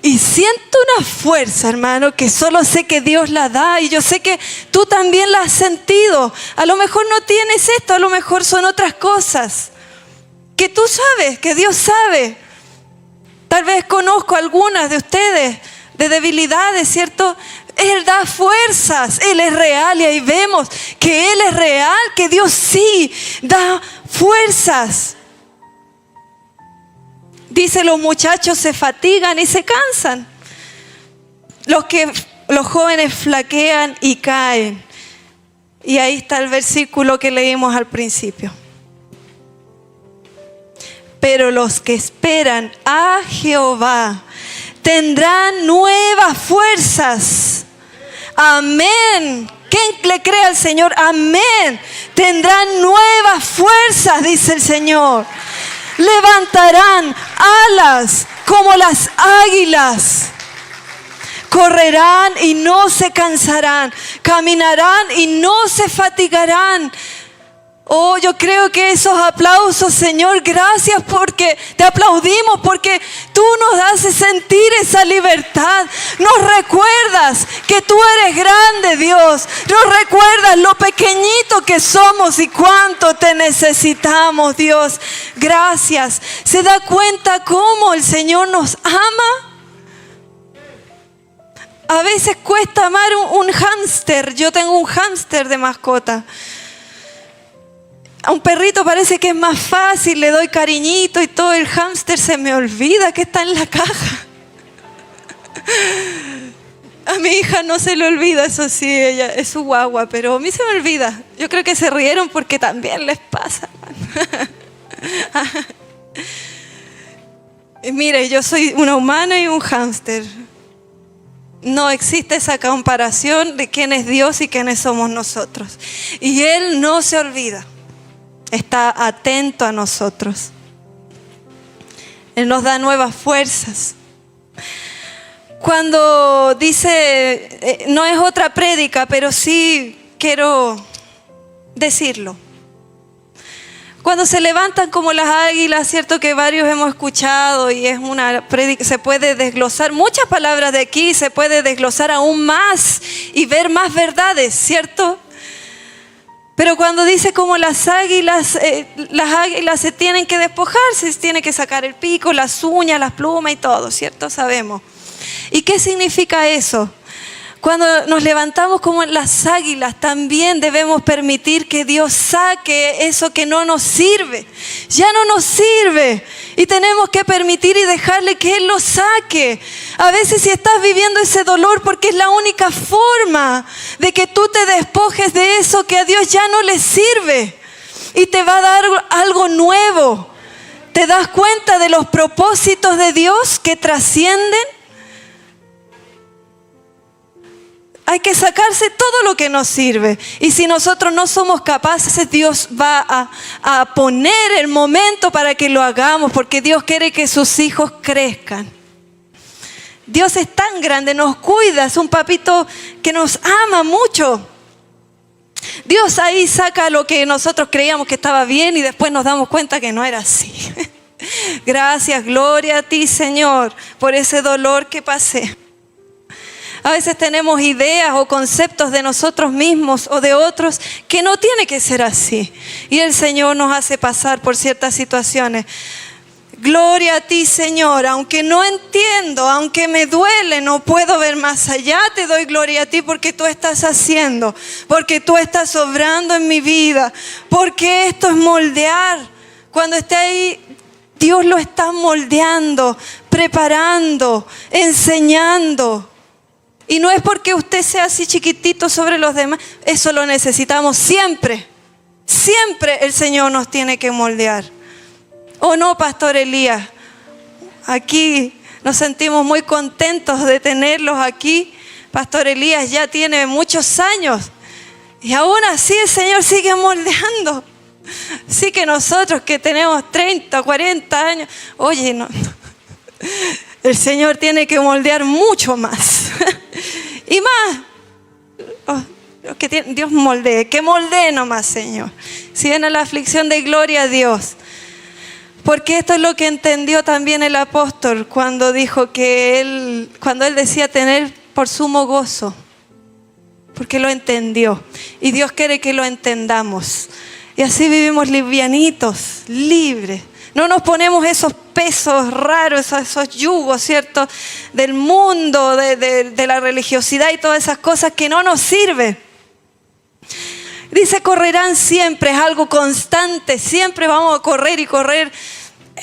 Y siento una fuerza, hermano, que solo sé que Dios la da. Y yo sé que tú también la has sentido. A lo mejor no tienes esto, a lo mejor son otras cosas que tú sabes, que Dios sabe. Tal vez conozco algunas de ustedes de debilidades, ¿cierto? Él da fuerzas, Él es real. Y ahí vemos que Él es real, que Dios sí da fuerzas. Dice, los muchachos se fatigan y se cansan. Los jóvenes flaquean y caen. Y ahí está el versículo que leímos al principio. Pero los que esperan a Jehová tendrán nuevas fuerzas. Amén. ¿Quién le cree al Señor? Amén. Tendrán nuevas fuerzas, dice el Señor. Levantarán alas como las águilas. Correrán y no se cansarán. Caminarán y no se fatigarán. Oh, yo creo que esos aplausos, Señor, gracias porque te aplaudimos, porque tú nos haces sentir esa libertad. Nos recuerdas que tú eres grande, Dios. Nos recuerdas lo pequeñito que somos y cuánto te necesitamos, Dios. Gracias. ¿Se da cuenta cómo el Señor nos ama? A veces cuesta amar un hámster. Yo tengo un hámster de mascota. A un perrito parece que es más fácil, le doy cariñito y todo. El hámster se me olvida que está en la caja. A mi hija no se le olvida, eso sí, ella es su guagua, pero a mí se me olvida. Yo creo que se rieron porque también les pasa. Mire, yo soy una humana y un hámster. No existe esa comparación de quién es Dios y quiénes somos nosotros. Y Él no se olvida. Está atento a nosotros. Él nos da nuevas fuerzas. Cuando dice, no es otra prédica, pero sí quiero decirlo. Cuando se levantan como las águilas, cierto que varios hemos escuchado y es una prédica, se puede desglosar muchas palabras de aquí, se puede desglosar aún más y ver más verdades, ¿cierto? Pero cuando dice como las águilas se tienen que despojar, se tiene que sacar el pico, las uñas, las plumas y todo, ¿cierto? Sabemos. ¿Y qué significa eso? Cuando nos levantamos como las águilas, también debemos permitir que Dios saque eso que no nos sirve. Ya no nos sirve. Y tenemos que permitir y dejarle que Él lo saque. A veces si estás viviendo ese dolor, porque es la única forma de que tú te despojes de eso que a Dios ya no le sirve. Y te va a dar algo nuevo. ¿Te das cuenta de los propósitos de Dios que trascienden? Hay que sacarse todo lo que nos sirve. Y si nosotros no somos capaces, Dios va a poner el momento para que lo hagamos, porque Dios quiere que sus hijos crezcan. Dios es tan grande, nos cuida, es un papito que nos ama mucho. Dios ahí saca lo que nosotros creíamos que estaba bien y después nos damos cuenta que no era así. Gracias, gloria a ti, Señor, por ese dolor que pasé. A veces tenemos ideas o conceptos de nosotros mismos o de otros que no tiene que ser así. Y el Señor nos hace pasar por ciertas situaciones. Gloria a ti, Señor. Aunque no entiendo, aunque me duele, no puedo ver más allá, te doy gloria a ti porque tú estás haciendo, porque tú estás obrando en mi vida, porque esto es moldear. Cuando esté ahí, Dios lo está moldeando, preparando, enseñando. Y no es porque usted sea así chiquitito sobre los demás. Eso lo necesitamos siempre. Siempre el Señor nos tiene que moldear. ¿O no, Pastor Elías? Aquí nos sentimos muy contentos de tenerlos aquí. Pastor Elías ya tiene muchos años. Y aún así el Señor sigue moldeando. Sí que nosotros que tenemos 30, 40 años. Oye, no. El Señor tiene que moldear mucho más. Y más. Que Dios moldee. Que moldee nomás, Señor. Si viene la aflicción, de gloria a Dios. Porque esto es lo que entendió también el apóstol cuando dijo que cuando él decía tener por sumo gozo. Porque lo entendió. Y Dios quiere que lo entendamos. Y así vivimos livianitos, libres. No nos ponemos esos pesos raros, esos yugos, ¿cierto? Del mundo, de la religiosidad y todas esas cosas que no nos sirven. Dice, correrán siempre, es algo constante. Siempre vamos a correr y correr.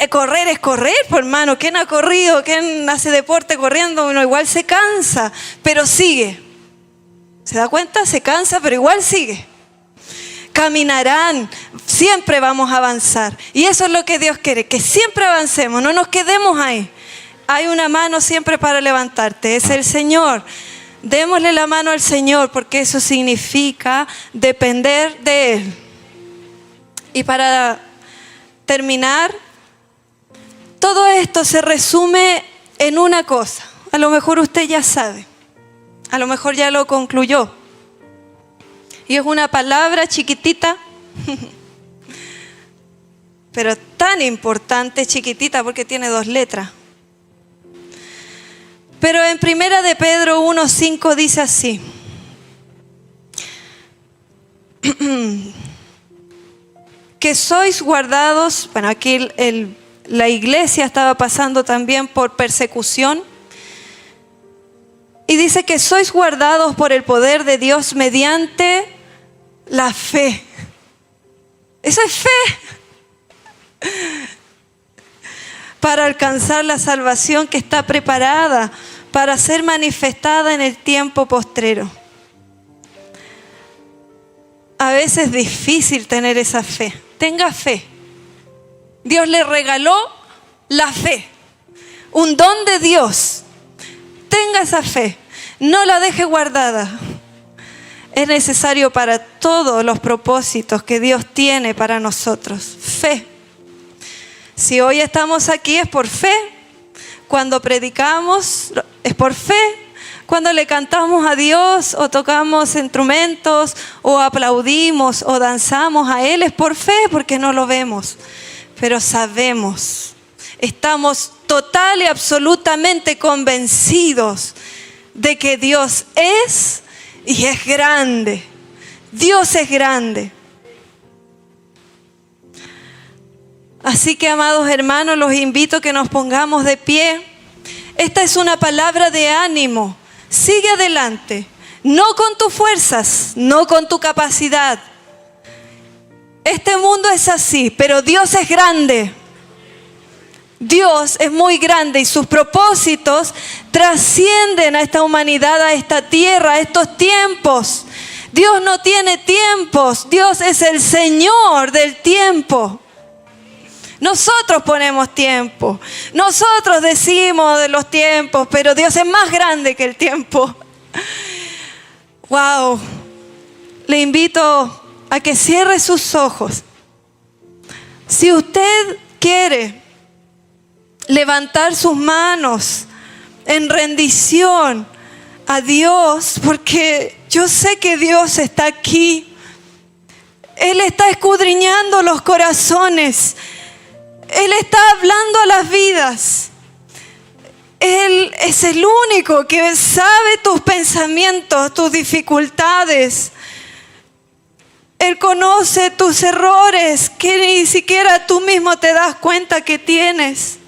Correr es correr, pues, hermano. ¿Quién ha corrido? ¿Quién hace deporte corriendo? Bueno, igual se cansa, pero sigue. ¿Se da cuenta? Se cansa, pero igual sigue. Caminarán, siempre vamos a avanzar. Y eso es lo que Dios quiere, que siempre avancemos, no nos quedemos ahí. Hay una mano siempre para levantarte, es el Señor. Démosle la mano al Señor porque eso significa depender de Él. Y para terminar, todo esto se resume en una cosa. A lo mejor usted ya sabe, a lo mejor ya lo concluyó. Y es una palabra chiquitita, pero tan importante, chiquitita porque tiene 2 letras. Pero en 1 de Pedro 1:5 dice así: que sois guardados. Bueno, aquí la iglesia estaba pasando también por persecución. Y dice que sois guardados por el poder de Dios mediante la fe. Eso es fe. Para alcanzar la salvación que está preparada para ser manifestada en el tiempo postrero. A veces es difícil tener esa fe. Tenga fe. Dios le regaló la fe. Un don de Dios. Tenga esa fe. No la deje guardada. Es necesario para todos los propósitos que Dios tiene para nosotros. Fe. Si hoy estamos aquí es por fe. Cuando predicamos es por fe. Cuando le cantamos a Dios o tocamos instrumentos o aplaudimos o danzamos a Él es por fe, porque no lo vemos. Pero sabemos, estamos total y absolutamente convencidos de que Dios es y es grande. Dios es grande. Así que, amados hermanos, los invito a que nos pongamos de pie. Esta es una palabra de ánimo. Sigue adelante, no con tus fuerzas, no con tu capacidad. Este mundo es así, pero Dios es grande. Dios es muy grande y sus propósitos trascienden a esta humanidad, a esta tierra, a estos tiempos. Dios no tiene tiempos, Dios es el Señor del tiempo. Nosotros ponemos tiempo, nosotros decimos de los tiempos, pero Dios es más grande que el tiempo. Wow, le invito a que cierre sus ojos. Si usted quiere levantar sus manos en rendición a Dios, porque yo sé que Dios está aquí. Él está escudriñando los corazones. Él está hablando a las vidas. Él es el único que sabe tus pensamientos, tus dificultades. Él conoce tus errores que ni siquiera tú mismo te das cuenta que tienes.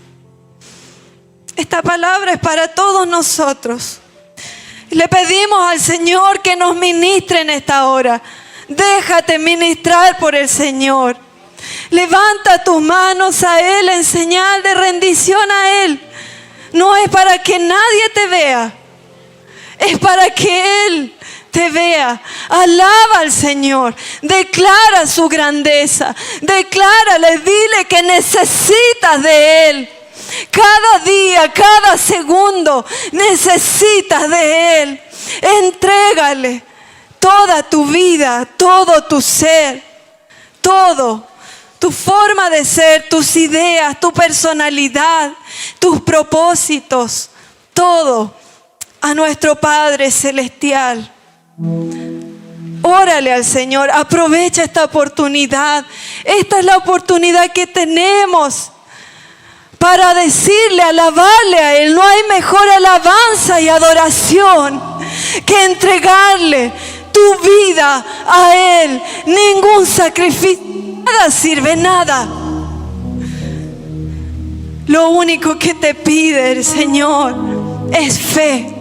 Esta palabra es para todos nosotros. Le pedimos al Señor que nos ministre en esta hora. Déjate ministrar por el Señor. Levanta tus manos a Él en señal de rendición a Él. No es para que nadie te vea, es para que Él te vea. Alaba al Señor, declara su grandeza, declárale, dile que necesitas de Él. Cada día, cada segundo necesitas de Él. Entrégale toda tu vida, todo tu ser, todo. Tu forma de ser, tus ideas, tu personalidad, tus propósitos, todo a nuestro Padre Celestial. Órale al Señor, aprovecha esta oportunidad. Esta es la oportunidad que tenemos para decirle, alabarle a Él. No hay mejor alabanza y adoración que entregarle tu vida a Él. Ningún sacrificio. Nada sirve, nada. Lo único que te pide el Señor es fe.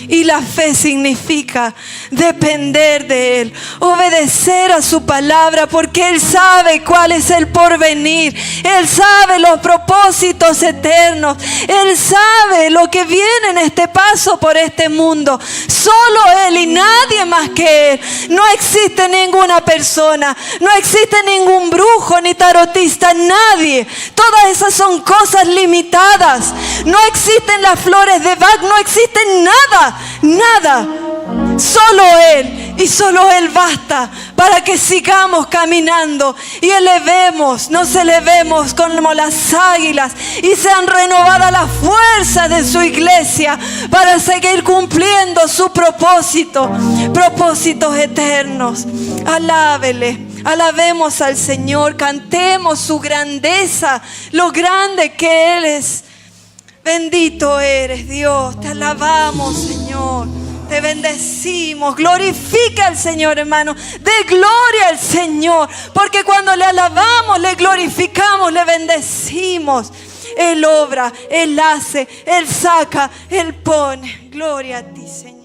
Y la fe significa depender de Él, obedecer a su palabra, porque Él sabe cuál es el porvenir. Él sabe los propósitos eternos. Él sabe lo que viene en este paso por este mundo. Solo Él y nadie más que Él. No existe ninguna persona, no existe ningún brujo ni tarotista, nadie. Todas esas son cosas limitadas. No existen las flores de Bach, no existe nada. Nada, solo Él y solo Él basta para que sigamos caminando y nos elevemos como las águilas y sean renovadas las fuerzas de su iglesia para seguir cumpliendo su propósito, propósitos eternos. Alábele, Alabemos al Señor, cantemos su grandeza, lo grande que Él es. Bendito eres, Dios, te alabamos, Señor, te bendecimos. Glorifica al Señor, hermano, de gloria al Señor, porque cuando le alabamos, le glorificamos, le bendecimos. Él obra, Él hace, Él saca, Él pone. Gloria a ti, Señor.